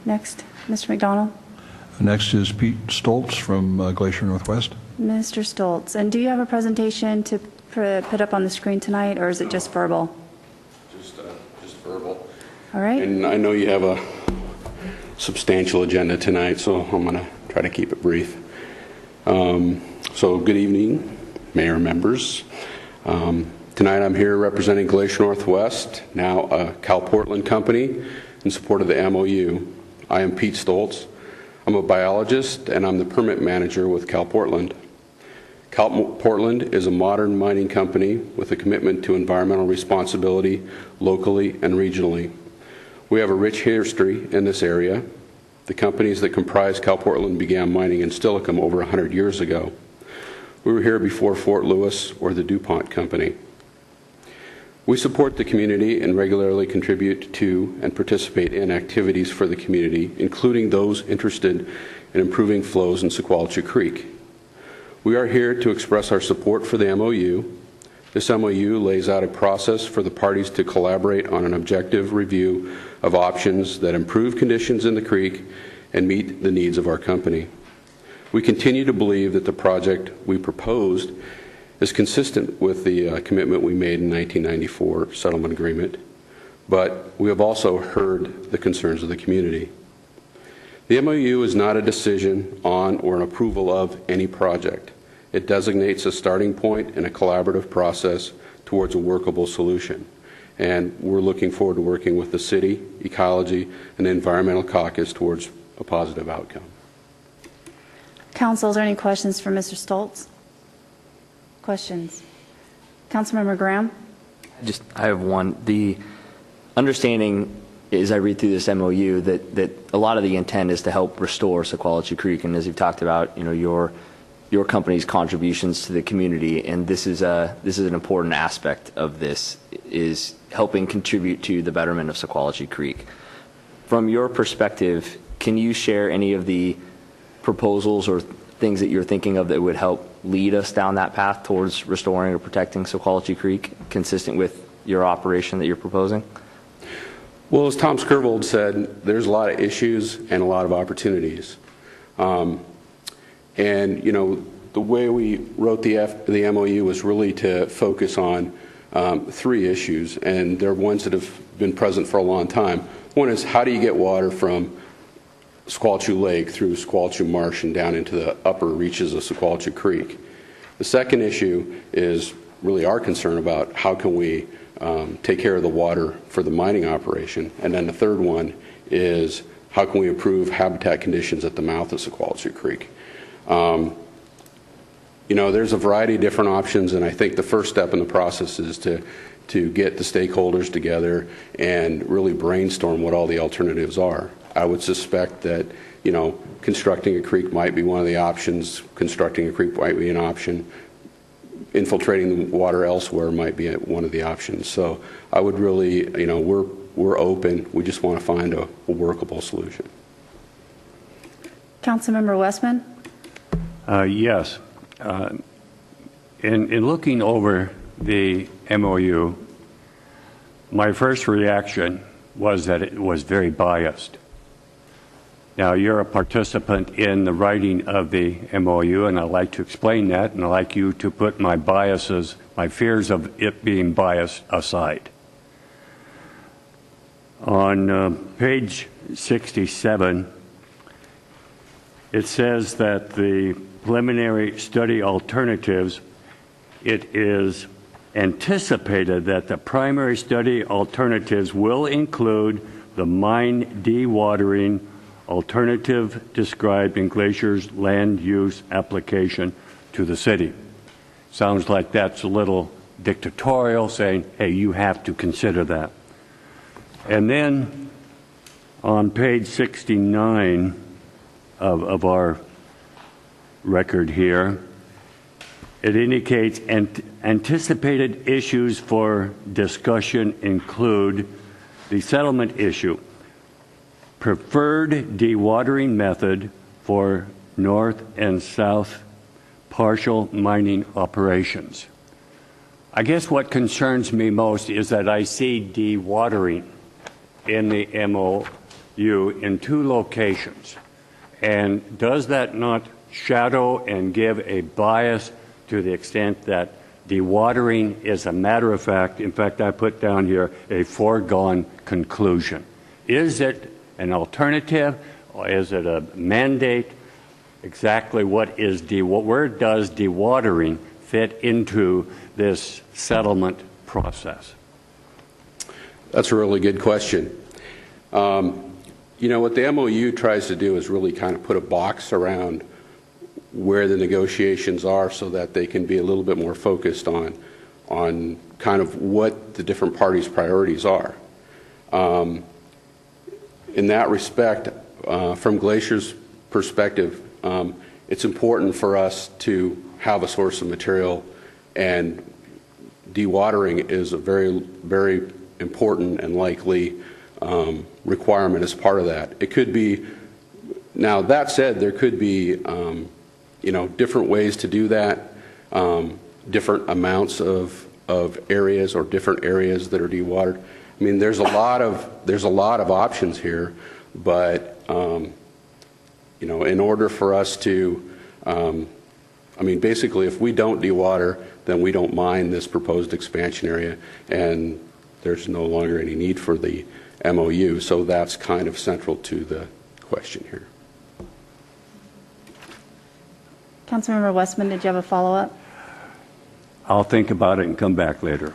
Next, Mr. McDonald. Next is Pete Stoltz from Glacier Northwest. Mr. Stoltz, and do you have a presentation to put up on the screen tonight, or is it just verbal? Just verbal. All right. And I know you have a substantial agenda tonight, so I'm going to try to keep it brief. So good evening, Mayor and members. Tonight I'm here representing Glacier Northwest, now a Cal Portland company, in support of the MOU. I am Pete Stoltz. I'm a biologist and I'm the permit manager with Cal Portland. Cal Portland is a modern mining company with a commitment to environmental responsibility locally and regionally. We have a rich history in this area. The companies that comprise Cal Portland began mining in Stillicum over 100 years ago. We were here before Fort Lewis or the DuPont Company. We support the community and regularly contribute to and participate in activities for the community, including those interested in improving flows in Sequalitchew Creek. We are here to express our support for the MOU. This MOU lays out a process for the parties to collaborate on an objective review of options that improve conditions in the creek and meet the needs of our company. We continue to believe that the project we proposed is consistent with the commitment we made in 1994 settlement agreement, but we have also heard the concerns of the community. The MOU is not a decision on or an approval of any project. It designates a starting point in a collaborative process towards a workable solution. And we're looking forward to working with the city, ecology, and the environmental caucus towards a positive outcome. Council, is there any questions for Mr. Stoltz? Questions? Councilmember Graham? I have one. The understanding, as I read through this MOU, that a lot of the intent is to help restore Sequalitchew Creek, and as you've talked about, your company's contributions to the community, and this is an important aspect of this, is helping contribute to the betterment of Sequalitchew Creek. From your perspective, can you share any of the proposals or things that you're thinking of that would help lead us down that path towards restoring or protecting Sequalitchew Creek, consistent with your operation that you're proposing? Well, as Tom Skirvold said, there's a lot of issues and a lot of opportunities. And, the way we wrote the MOU was really to focus on three issues, and they're ones that have been present for a long time. One is, how do you get water from Sequalitchew Lake through Sequalitchew Marsh and down into the upper reaches of Sequalitchew Creek? The second issue is really our concern about how can we take care of the water for the mining operation. And then the third one is, how can we improve habitat conditions at the mouth of Sequalitchew Creek? There's a variety of different options, and I think the first step in the process is to get the stakeholders together and really brainstorm what all the alternatives are. I would suspect that, constructing a creek might be one of the options. Constructing a creek might be an option. Infiltrating the water elsewhere might be one of the options. So I would really, we're open. We just want to find a workable solution. Councilmember Westman? Yes. In looking over the MOU, my first reaction was that it was very biased. Now, you're a participant in the writing of the MOU, and I'd like to explain that, and I'd like you to put my biases, my fears of it being biased aside. On page 67, it says that the preliminary study alternatives, it is anticipated that the primary study alternatives will include the mine dewatering alternative described in Glacier's land use application to the city. Sounds like that's a little dictatorial, saying, hey, you have to consider that. And then on page 69 of our record here, it indicates anticipated issues for discussion include the settlement issue, preferred dewatering method for north and south partial mining operations. I guess what concerns me most is that I see dewatering in the MOU. in 2 locations. And does that not shadow and give a bias to the extent that dewatering is a matter of fact, in fact, I put down here, a foregone conclusion? Is it an alternative, or is it a mandate? Exactly where does dewatering fit into this settlement process? That's a really good question. You know, what the MOU tries to do is really kind of put a box around where the negotiations are so that they can be a little bit more focused on kind of what the different parties' priorities are. In that respect, from Glacier's perspective, it's important for us to have a source of material, and dewatering is a very, very important and likely requirement as part of that. It could be, now that said, there could be you know, different ways to do that, different amounts of areas or different areas that are dewatered. I mean, there's a lot of options here, but you know, in order for us to, I mean, basically, if we don't dewater, then we don't mine this proposed expansion area, and there's no longer any need for the MOU. So that's kind of central to the question here. Councilmember Westman, did you have a follow-up? I'll think about it and come back later.